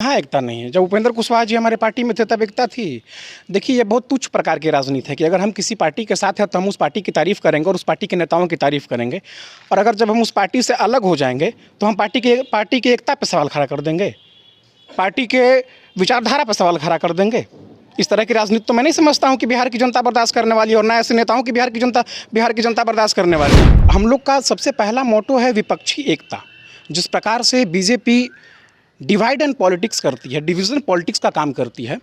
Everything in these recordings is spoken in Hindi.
हाँ, एकता नहीं है। जब उपेंद्र कुशवाहा जी हमारे पार्टी में थे तब एकता थी। देखिए, ये बहुत तुच्छ प्रकार की राजनीति है कि अगर हम किसी पार्टी के साथ हैं तो हम उस पार्टी की तारीफ़ करेंगे और उस पार्टी के नेताओं की तारीफ़ करेंगे, और अगर जब हम उस पार्टी से अलग हो जाएंगे तो हम पार्टी की एकता पर सवाल खड़ा कर देंगे, पार्टी के विचारधारा पर सवाल खड़ा कर देंगे। इस तरह की राजनीति तो मैं नहीं समझता हूँ कि बिहार की जनता बर्दाश्त करने वाली है, और ना ऐसे नेताओं की बिहार की जनता बर्दाश्त करने वाली है। हम लोग का सबसे पहला मोटो है विपक्षी एकता। जिस प्रकार से बीजेपी डिवाइड एंड पॉलिटिक्स करती है, डिवीज़न पॉलिटिक्स का काम करती है,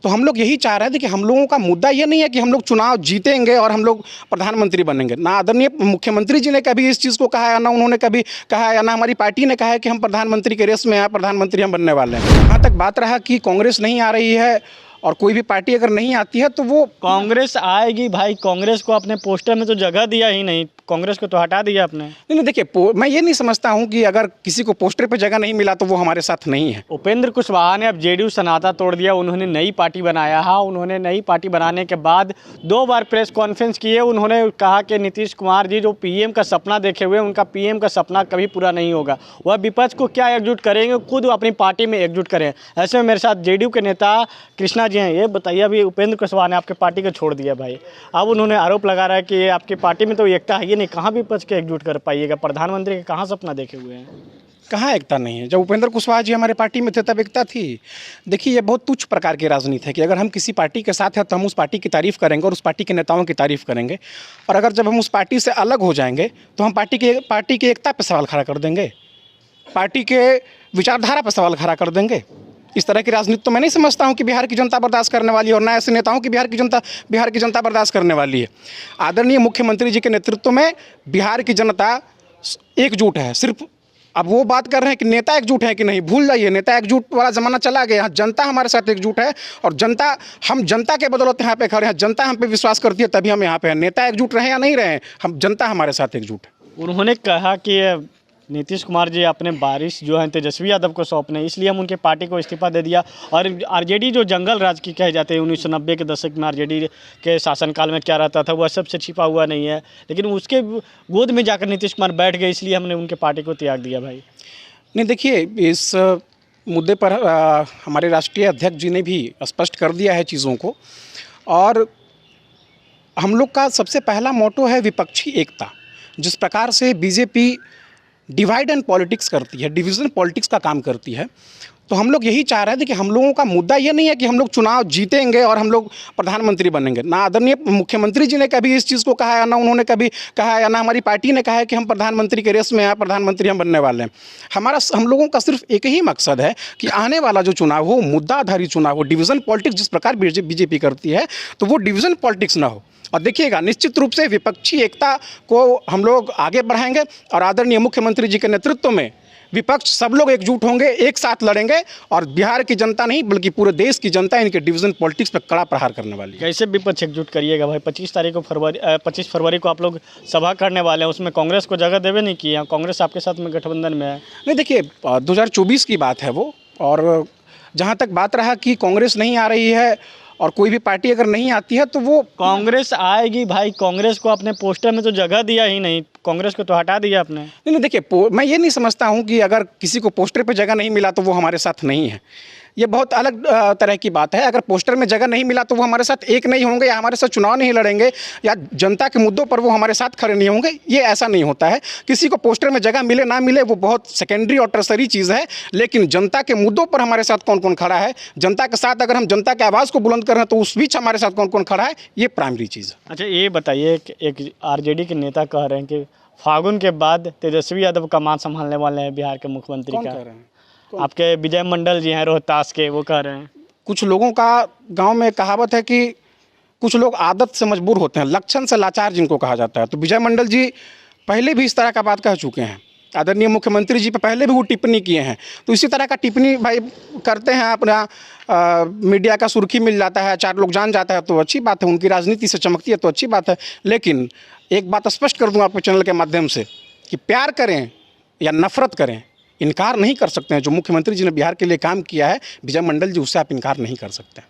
तो हम लोग यही चाह रहे थे कि हम लोगों का मुद्दा ये नहीं है कि हम लोग चुनाव जीतेंगे और हम लोग प्रधानमंत्री बनेंगे। ना आदरणीय मुख्यमंत्री जी ने कभी इस चीज़ को कहा है, ना उन्होंने कभी कहा है, ना हमारी पार्टी ने कहा है कि हम प्रधानमंत्री के रेस में हैं, प्रधानमंत्री हम बनने वाले हैं। जहाँ तक बात रहा कि कांग्रेस नहीं आ रही है और कोई भी पार्टी अगर नहीं आती है तो वो कांग्रेस आएगी भाई। कांग्रेस को अपने पोस्टर में तो जगह दिया ही नहीं, कांग्रेस को तो हटा दिया आपने। नहीं, देखिए, मैं ये नहीं समझता हूँ कि अगर किसी को पोस्टर पे जगह नहीं मिला तो वो हमारे साथ नहीं है। उपेंद्र कुशवाहा ने अब जेडीयू सनाता तोड़ दिया, उन्होंने नई पार्टी बनाया है। उन्होंने नई पार्टी बनाने के बाद 2 बार प्रेस कॉन्फ्रेंस किए। उन्होंने कहा कि नीतीश कुमार जी जो पीएम का सपना देखे हुए, उनका पीएम का सपना कभी पूरा नहीं होगा। वह विपक्ष को क्या एकजुट करेंगे, खुद अपनी पार्टी में एकजुट करें। ऐसे में मेरे साथ जेडीयू के नेता कृष्णा जी हैं। ये बताइए, अभी उपेंद्र कुशवाहा ने आपके पार्टी को छोड़ दिया भाई, अब उन्होंने आरोप लगा रहा है कि आपकी पार्टी में तो एकता है ही नहीं, कहाँ विपक्ष के एकजुट कर पाइएगा। प्रधानमंत्री के कहाँ सपना देखे हुए हैं, कहाँ एकता नहीं है। जब उपेंद्र कुशवाहा जी हमारे पार्टी में थे तब एकता थी। देखिए, ये बहुत तुच्छ प्रकार की राजनीति है कि अगर हम किसी पार्टी के साथ हैं तो हम उस पार्टी की तारीफ़ करेंगे और उस पार्टी के नेताओं की तारीफ़ करेंगे, और अगर जब हम उस पार्टी से अलग हो जाएंगे तो हम पार्टी की एकता पर सवाल खड़ा कर देंगे, पार्टी के विचारधारा पर सवाल खड़ा कर देंगे। इस तरह की राजनीति तो मैं नहीं समझता हूँ कि बिहार की जनता बर्दाश्त करने वाली है, और ना ऐसे नेताओं की बिहार की जनता बर्दाश्त करने वाली है। आदरणीय मुख्यमंत्री जी के नेतृत्व में बिहार की जनता एकजुट है। सिर्फ अब वो बात कर रहे हैं कि नेता एकजुट है कि नहीं, भूल जाइए, नेता एकजुट वाला ज़माना चला गया। जनता हमारे साथ एकजुट है, और हम जनता के बदौलत यहाँ पे खड़े हैं। जनता हम पे विश्वास करती है तभी हम यहाँ पे हैं। नेता एकजुट रहे या नहीं रहे, हम जनता हमारे साथ एकजुट है। उन्होंने कहा कि नीतीश कुमार जी अपने बारिश जो है तेजस्वी यादव को सौंपने, इसलिए हम उनके पार्टी को इस्तीफा दे दिया। और आरजेडी जो जंगल राज की कहे जाते हैं, 1990 के दशक में आरजेडी के शासनकाल में क्या रहता था वह सबसे छिपा हुआ नहीं है, लेकिन उसके गोद में जाकर नीतीश कुमार बैठ गए, इसलिए हमने उनके पार्टी को त्याग दिया भाई। नहीं, देखिए, इस मुद्दे पर हमारे राष्ट्रीय अध्यक्ष जी ने भी स्पष्ट कर दिया है चीज़ों को, और हम लोग का सबसे पहला मोटो है विपक्षी एकता। जिस प्रकार से बीजेपी डिवाइड एंड पॉलिटिक्स करती है, डिवीज़न पॉलिटिक्स का काम करती है, तो हम लोग यही चाह रहे थे कि हम लोगों का मुद्दा ये नहीं है कि हम लोग चुनाव जीतेंगे और हम लोग प्रधानमंत्री बनेंगे। ना आदरणीय मुख्यमंत्री जी ने कभी इस चीज़ को कहा है, ना उन्होंने कभी कहा है, ना हमारी पार्टी ने कहा है कि हम प्रधानमंत्री के रेस में हैं, प्रधानमंत्री हम बनने वाले हैं। हम लोगों का सिर्फ एक ही मकसद है कि आने वाला जो चुनाव हो मुद्दा आधारित चुनाव हो। डिवीज़न पॉलिटिक्स जिस प्रकार बीजेपी करती है तो वो डिवीज़न पॉलिटिक्स ना हो। और देखिएगा, निश्चित रूप से विपक्षी एकता को हम लोग आगे बढ़ाएंगे, और आदरणीय मुख्यमंत्री जी के नेतृत्व में विपक्ष सब लोग एकजुट होंगे, एक साथ लड़ेंगे, और बिहार की जनता नहीं बल्कि पूरे देश की जनता इनके डिवीज़न पॉलिटिक्स पर कड़ा प्रहार करने वाली है। कैसे विपक्ष एकजुट करिएगा भाई? 25 फरवरी को आप लोग सभा करने वाले हैं, उसमें कांग्रेस को जगह देवे नहीं किया। कांग्रेस आपके साथ में गठबंधन में है। नहीं, देखिए, 2024 की बात है वो, और जहाँ तक बात रहा कि कांग्रेस नहीं आ रही है और कोई भी पार्टी अगर नहीं आती है तो वो कांग्रेस आएगी भाई। कांग्रेस को अपने पोस्टर में तो जगह दिया ही नहीं, कांग्रेस को तो हटा दिया आपने। नहीं, देखिए, मैं ये नहीं समझता हूँ कि अगर किसी को पोस्टर पे जगह नहीं मिला तो वो हमारे साथ नहीं है। ये बहुत अलग तरह की बात है। अगर पोस्टर में जगह नहीं मिला तो वो हमारे साथ एक नहीं होंगे, या हमारे साथ चुनाव नहीं लड़ेंगे, या जनता के मुद्दों पर वो हमारे साथ खड़े नहीं होंगे। ये ऐसा नहीं होता है। किसी को पोस्टर में जगह मिले ना मिले वो बहुत सेकेंडरी और टर्सरी चीज़ है, लेकिन जनता के मुद्दों पर हमारे साथ कौन कौन खड़ा है, जनता के साथ अगर हम जनता की आवाज़ को बुलंद कर रहे हैं तो उस बीच हमारे साथ कौन कौन खड़ा है, ये प्राइमरी चीज़ है। अच्छा, ये बताइए, एक आरजेडी के नेता कह रहे हैं कि फागुन के बाद तेजस्वी यादव का मान संभालने वाले हैं बिहार के मुख्यमंत्री का। कह रहे हैं? आपके विजय मंडल जी हैं रोहतास के, वो कह रहे हैं। कुछ लोगों का गांव में कहावत है कि कुछ लोग आदत से मजबूर होते हैं, लक्षण से लाचार जिनको कहा जाता है। तो विजय मंडल जी पहले भी इस तरह का बात कह चुके हैं, आदरणीय मुख्यमंत्री जी पे पहले भी वो टिप्पणी किए हैं। तो इसी तरह का टिप्पणी भाई करते हैं, अपना मीडिया का सुर्खी मिल जाता है, 4 लोग जान जाता है तो अच्छी बात है, उनकी राजनीति से चमकती है तो अच्छी बात है। लेकिन एक बात स्पष्ट कर दूँ आपके चैनल के माध्यम से कि प्यार करें या नफरत करें, इनकार नहीं कर सकते हैं। जो मुख्यमंत्री जी ने बिहार के लिए काम किया है विजय मंडल जी, उससे आप इनकार नहीं कर सकते हैं।